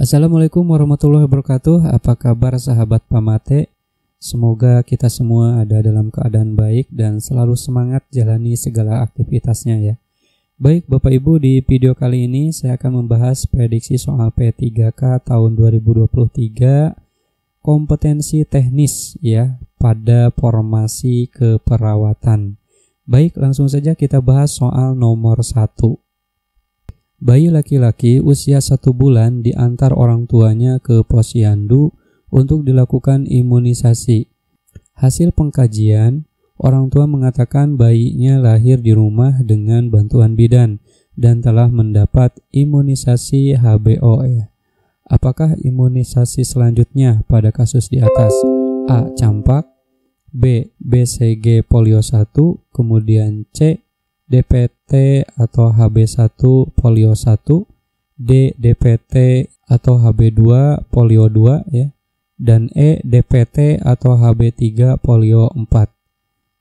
Assalamualaikum warahmatullahi wabarakatuh. Apa kabar sahabat Pamate? Semoga kita semua ada dalam keadaan baik dan selalu semangat jalani segala aktivitasnya ya. Baik Bapak Ibu, di video kali ini saya akan membahas prediksi soal P3K tahun 2023 kompetensi teknis ya pada formasi keperawatan. Baik, langsung saja kita bahas soal nomor 1. Bayi laki-laki usia 1 bulan diantar orang tuanya ke posyandu untuk dilakukan imunisasi. Hasil pengkajian, orang tua mengatakan bayinya lahir di rumah dengan bantuan bidan dan telah mendapat imunisasi HBO. Apakah imunisasi selanjutnya pada kasus di atas? A. Campak, B. BCG polio 1, kemudian C. DPT atau HB1 polio 1, D. DPT atau HB2 polio 2 ya, dan E. DPT atau HB3 polio 4.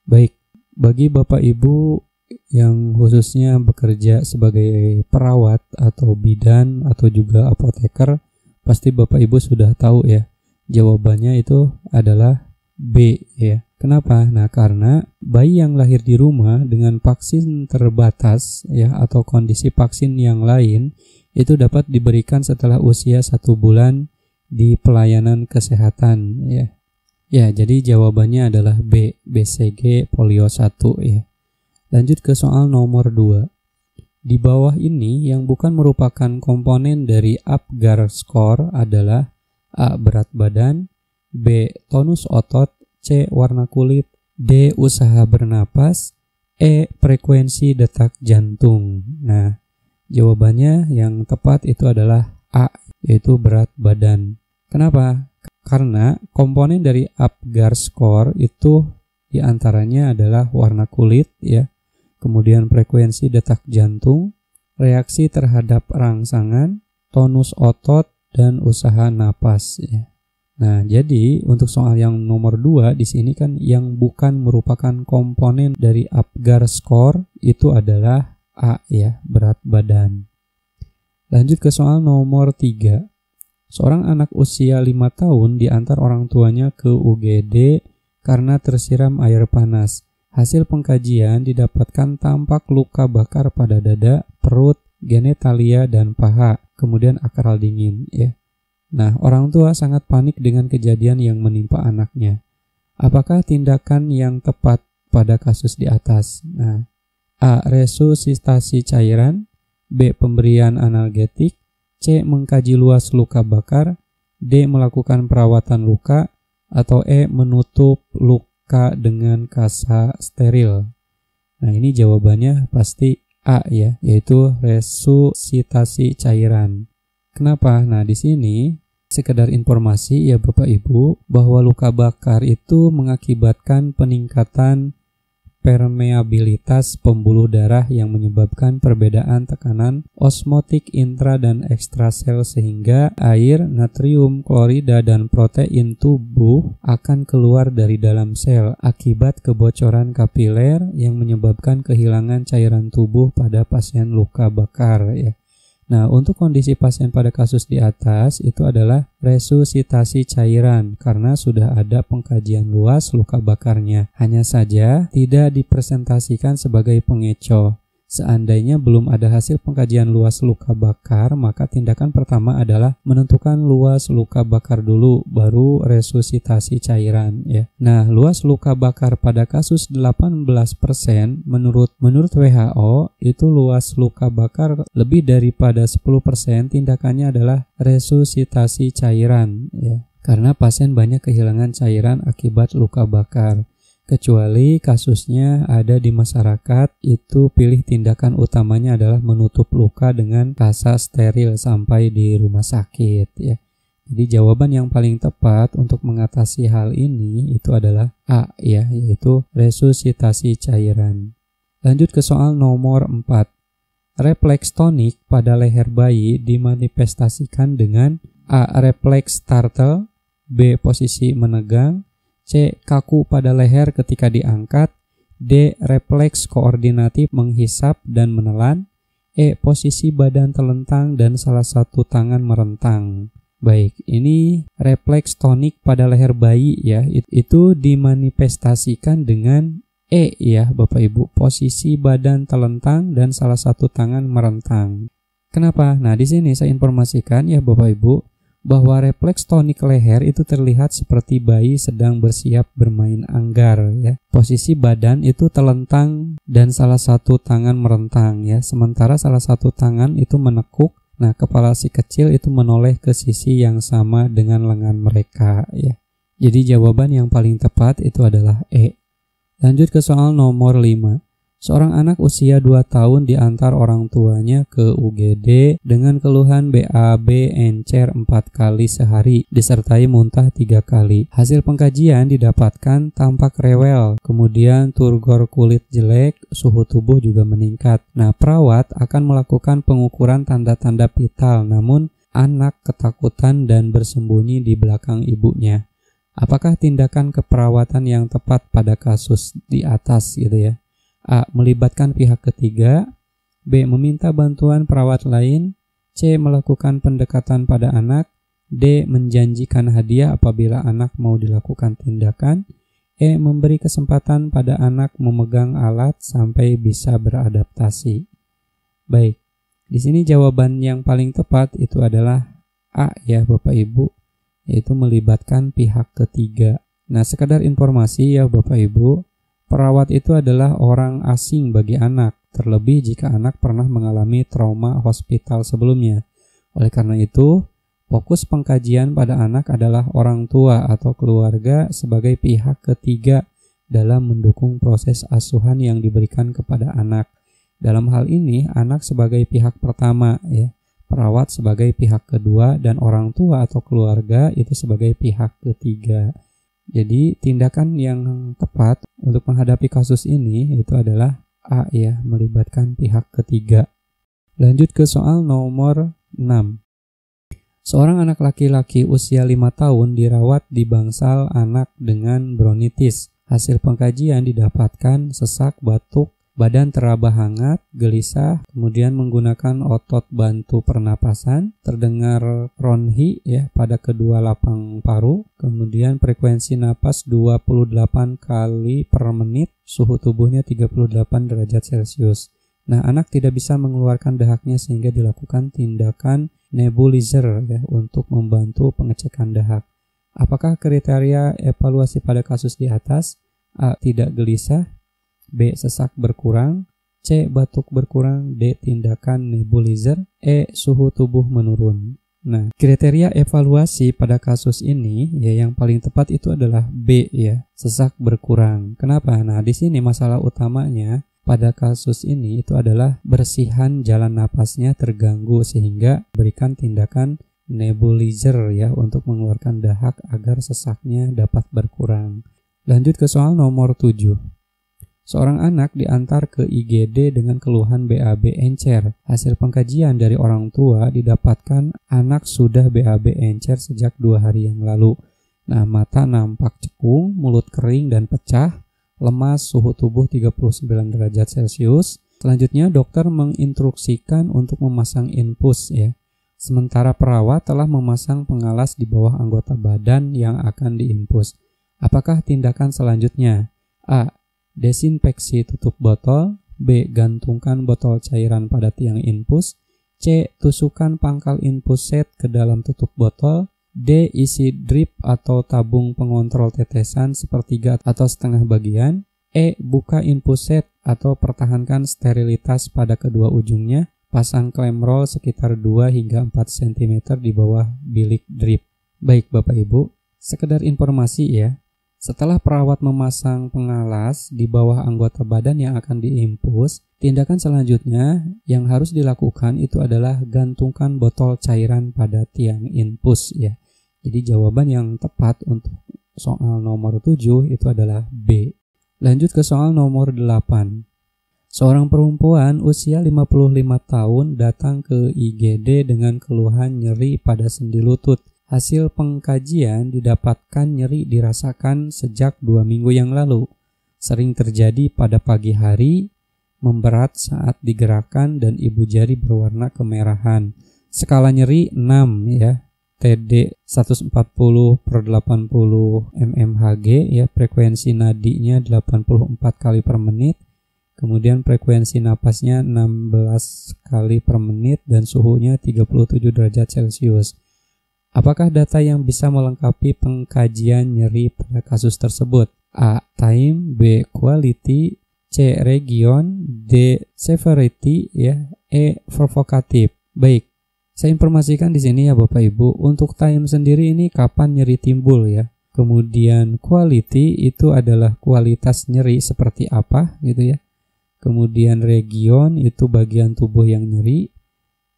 Baik, bagi Bapak Ibu yang khususnya bekerja sebagai perawat atau bidan atau juga apoteker, pasti Bapak Ibu sudah tahu ya, jawabannya itu adalah B ya. Kenapa? Nah, karena bayi yang lahir di rumah dengan vaksin terbatas ya atau kondisi vaksin yang lain itu dapat diberikan setelah usia 1 bulan di pelayanan kesehatan ya. Ya, jadi jawabannya adalah B, BCG polio 1 ya. Lanjut ke soal nomor 2. Di bawah ini yang bukan merupakan komponen dari Apgar score adalah A. berat badan, B. tonus otot, C. warna kulit, D. usaha bernapas, E. frekuensi detak jantung. Nah, jawabannya yang tepat itu adalah A, yaitu berat badan. Kenapa? Karena komponen dari Apgar score itu diantaranya adalah warna kulit ya, kemudian frekuensi detak jantung, reaksi terhadap rangsangan, tonus otot, dan usaha napas ya. Nah, jadi untuk soal yang nomor 2 di sini kan yang bukan merupakan komponen dari Apgar score itu adalah A ya, berat badan. Lanjut ke soal nomor 3. Seorang anak usia 5 tahun diantar orang tuanya ke UGD karena tersiram air panas. Hasil pengkajian didapatkan tampak luka bakar pada dada, perut, genitalia, dan paha, kemudian akral dingin ya. Nah, orang tua sangat panik dengan kejadian yang menimpa anaknya. Apakah tindakan yang tepat pada kasus di atas? Nah, A. resusitasi cairan, B. pemberian analgetik, C. mengkaji luas luka bakar, D. melakukan perawatan luka, atau E. menutup luka dengan kasa steril. Nah, ini jawabannya pasti A ya, yaitu resusitasi cairan. Kenapa? Nah, di sini sekedar informasi ya Bapak Ibu, bahwa luka bakar itu mengakibatkan peningkatan permeabilitas pembuluh darah yang menyebabkan perbedaan tekanan osmotik intra dan ekstrasel sehingga air, natrium, klorida, dan protein tubuh akan keluar dari dalam sel akibat kebocoran kapiler yang menyebabkan kehilangan cairan tubuh pada pasien luka bakar ya. Nah, untuk kondisi pasien pada kasus di atas itu adalah resusitasi cairan karena sudah ada pengkajian luas luka bakarnya. Hanya saja tidak dipresentasikan sebagai pengecoh. Seandainya belum ada hasil pengkajian luas luka bakar, maka tindakan pertama adalah menentukan luas luka bakar dulu, baru resusitasi cairan ya. Nah, luas luka bakar pada kasus 18% menurut WHO itu luas luka bakar lebih daripada 10%, tindakannya adalah resusitasi cairan ya. Karena pasien banyak kehilangan cairan akibat luka bakar. Kecuali kasusnya ada di masyarakat, itu pilih tindakan utamanya adalah menutup luka dengan kasa steril sampai di rumah sakit ya. Jadi jawaban yang paling tepat untuk mengatasi hal ini itu adalah A ya, yaitu resusitasi cairan. Lanjut ke soal nomor 4. Refleks tonik pada leher bayi dimanifestasikan dengan A. refleks turtle, B. posisi menegang, C. kaku pada leher ketika diangkat, D. refleks koordinatif menghisap dan menelan, E. Posisi badan telentang dan salah satu tangan merentang. Baik, ini refleks tonik pada leher bayi ya, itu dimanifestasikan dengan E ya Bapak Ibu, posisi badan telentang dan salah satu tangan merentang. Kenapa? Nah, di sini saya informasikan ya Bapak Ibu, bahwa refleks tonik leher itu terlihat seperti bayi sedang bersiap bermain anggar ya. Posisi badan itu telentang dan salah satu tangan merentang ya, sementara salah satu tangan itu menekuk. Nah, kepala si kecil itu menoleh ke sisi yang sama dengan lengan mereka ya. Jadi jawaban yang paling tepat itu adalah E. Lanjut ke soal nomor 5. Seorang anak usia 2 tahun diantar orang tuanya ke UGD dengan keluhan BAB encer 4 kali sehari disertai muntah 3 kali. Hasil pengkajian didapatkan tampak rewel, kemudian turgor kulit jelek, suhu tubuh juga meningkat. Nah, perawat akan melakukan pengukuran tanda-tanda vital, namun anak ketakutan dan bersembunyi di belakang ibunya. Apakah tindakan keperawatan yang tepat pada kasus di atas gitu ya? A. Melibatkan pihak ketiga. B. Meminta bantuan perawat lain. C. Melakukan pendekatan pada anak. D. Menjanjikan hadiah apabila anak mau dilakukan tindakan. E. Memberi kesempatan pada anak memegang alat sampai bisa beradaptasi. Baik, di sini jawaban yang paling tepat itu adalah A ya Bapak Ibu, yaitu melibatkan pihak ketiga. Nah, sekedar informasi ya Bapak Ibu, perawat itu adalah orang asing bagi anak, terlebih jika anak pernah mengalami trauma hospital sebelumnya. Oleh karena itu, fokus pengkajian pada anak adalah orang tua atau keluarga sebagai pihak ketiga dalam mendukung proses asuhan yang diberikan kepada anak. Dalam hal ini, anak sebagai pihak pertama ya, perawat sebagai pihak kedua, dan orang tua atau keluarga itu sebagai pihak ketiga. Jadi tindakan yang tepat untuk menghadapi kasus ini itu adalah A ya, melibatkan pihak ketiga. Lanjut ke soal nomor 6. Seorang anak laki-laki usia 5 tahun dirawat di bangsal anak dengan bronkitis. Hasil pengkajian didapatkan sesak, batuk, badan teraba hangat, gelisah, kemudian menggunakan otot bantu pernapasan, terdengar ronhi ya pada kedua lapang paru, kemudian frekuensi napas 28 kali per menit, suhu tubuhnya 38 derajat Celcius. Nah, anak tidak bisa mengeluarkan dahaknya sehingga dilakukan tindakan nebulizer ya untuk membantu pengecekan dahak. Apakah kriteria evaluasi pada kasus di atas? A. Tidak gelisah. B. Sesak berkurang. C. Batuk berkurang. D. Tindakan nebulizer. E. Suhu tubuh menurun. Nah, kriteria evaluasi pada kasus ini ya yang paling tepat itu adalah B ya, sesak berkurang. Kenapa? Nah, di sini masalah utamanya pada kasus ini itu adalah bersihan jalan napasnya terganggu sehingga berikan tindakan nebulizer ya untuk mengeluarkan dahak agar sesaknya dapat berkurang. Lanjut ke soal nomor 7. Seorang anak diantar ke IGD dengan keluhan BAB encer. Hasil pengkajian dari orang tua didapatkan anak sudah BAB encer sejak 2 hari yang lalu. Nah, mata nampak cekung, mulut kering dan pecah, lemas, suhu tubuh 39 derajat Celcius. Selanjutnya dokter menginstruksikan untuk memasang infus ya. Sementara perawat telah memasang pengalas di bawah anggota badan yang akan diinfus. Apakah tindakan selanjutnya? A. Desinfeksi tutup botol. B. Gantungkan botol cairan pada tiang infus. C. Tusukkan pangkal infus set ke dalam tutup botol. D. Isi drip atau tabung pengontrol tetesan sepertiga atau setengah bagian. E. Buka infus set atau pertahankan sterilitas pada kedua ujungnya. Pasang klem roll sekitar 2 hingga 4 cm di bawah bilik drip. Baik Bapak Ibu, sekedar informasi ya. Setelah perawat memasang pengalas di bawah anggota badan yang akan diinfus, tindakan selanjutnya yang harus dilakukan itu adalah gantungkan botol cairan pada tiang infus ya. Jadi jawaban yang tepat untuk soal nomor 7 itu adalah B. Lanjut ke soal nomor 8. Seorang perempuan usia 55 tahun datang ke IGD dengan keluhan nyeri pada sendi lutut. Hasil pengkajian didapatkan nyeri dirasakan sejak 2 minggu yang lalu. Sering terjadi pada pagi hari, memberat saat digerakkan dan ibu jari berwarna kemerahan. Skala nyeri 6 ya. TD 140/80 mmHg ya, frekuensi nadinya 84 kali per menit. Kemudian frekuensi napasnya 16 kali per menit dan suhunya 37 derajat Celcius. Apakah data yang bisa melengkapi pengkajian nyeri pada kasus tersebut? A. Time, B. Quality, C. Region, D. Severity, ya, E. Provokatif. Baik, saya informasikan di sini ya Bapak Ibu, untuk time sendiri ini kapan nyeri timbul ya. Kemudian quality itu adalah kualitas nyeri seperti apa gitu ya. Kemudian region itu bagian tubuh yang nyeri.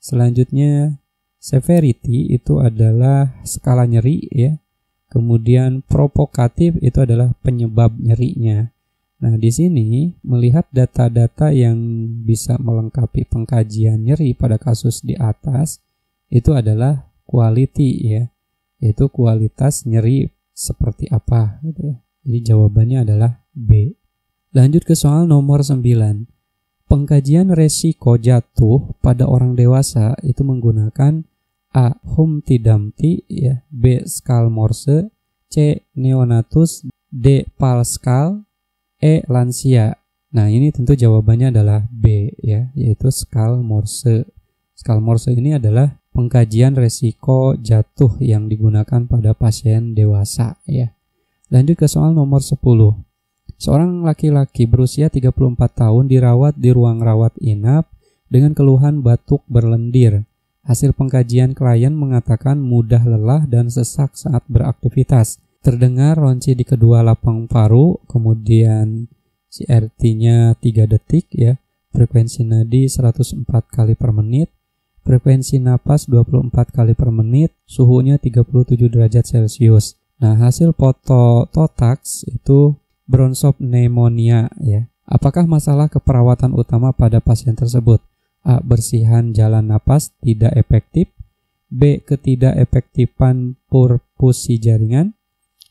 Selanjutnya severity itu adalah skala nyeri ya. Kemudian provokatif itu adalah penyebab nyerinya. Nah, di sini melihat data-data yang bisa melengkapi pengkajian nyeri pada kasus di atas itu adalah quality ya. Yaitu kualitas nyeri seperti apa gitu ya. Jadi jawabannya adalah B. Lanjut ke soal nomor 9. Pengkajian resiko jatuh pada orang dewasa itu menggunakan A. Humpty Dumpty ya, B. Skal Morse, C. Neonatus, D. Pascal, E. Lansia. Nah, ini tentu jawabannya adalah B ya, yaitu Skal Morse. Skal Morse ini adalah pengkajian resiko jatuh yang digunakan pada pasien dewasa ya. Lanjut ke soal nomor 10. Seorang laki-laki berusia 34 tahun dirawat di ruang rawat inap dengan keluhan batuk berlendir. Hasil pengkajian klien mengatakan mudah lelah dan sesak saat beraktivitas. Terdengar ronci di kedua lapang paru, kemudian CRT-nya 3 detik ya. Frekuensi nadi 104 kali per menit. Frekuensi napas 24 kali per menit. Suhunya 37 derajat Celcius. Nah, hasil foto thorax itu bronchopneumonia ya. Apakah masalah keperawatan utama pada pasien tersebut? A. Bersihan jalan napas tidak efektif, B. Ketidakefektifan perfusi jaringan,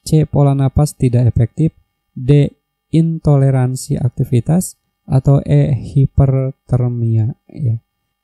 C. Pola napas tidak efektif, D. Intoleransi aktivitas, atau E. Hipertermia ya.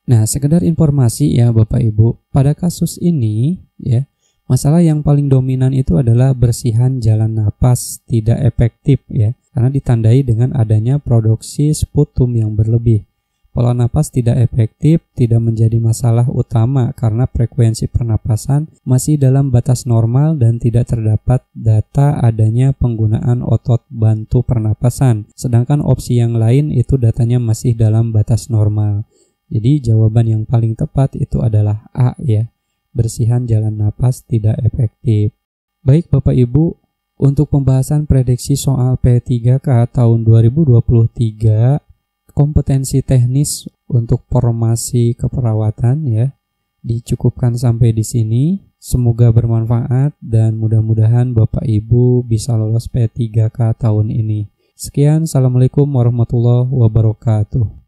Nah, sekedar informasi ya Bapak Ibu, pada kasus ini ya, masalah yang paling dominan itu adalah bersihan jalan napas tidak efektif ya, karena ditandai dengan adanya produksi sputum yang berlebih. Pola napas tidak efektif tidak menjadi masalah utama karena frekuensi pernapasan masih dalam batas normal dan tidak terdapat data adanya penggunaan otot bantu pernapasan. Sedangkan opsi yang lain itu datanya masih dalam batas normal. Jadi jawaban yang paling tepat itu adalah A ya. Bersihan jalan napas tidak efektif. Baik Bapak Ibu, untuk pembahasan prediksi soal P3K tahun 2023, kompetensi teknis untuk formasi keperawatan ya, dicukupkan sampai di sini. Semoga bermanfaat dan mudah-mudahan Bapak Ibu bisa lolos P3K tahun ini. Sekian, Assalamualaikum warahmatullahi wabarakatuh.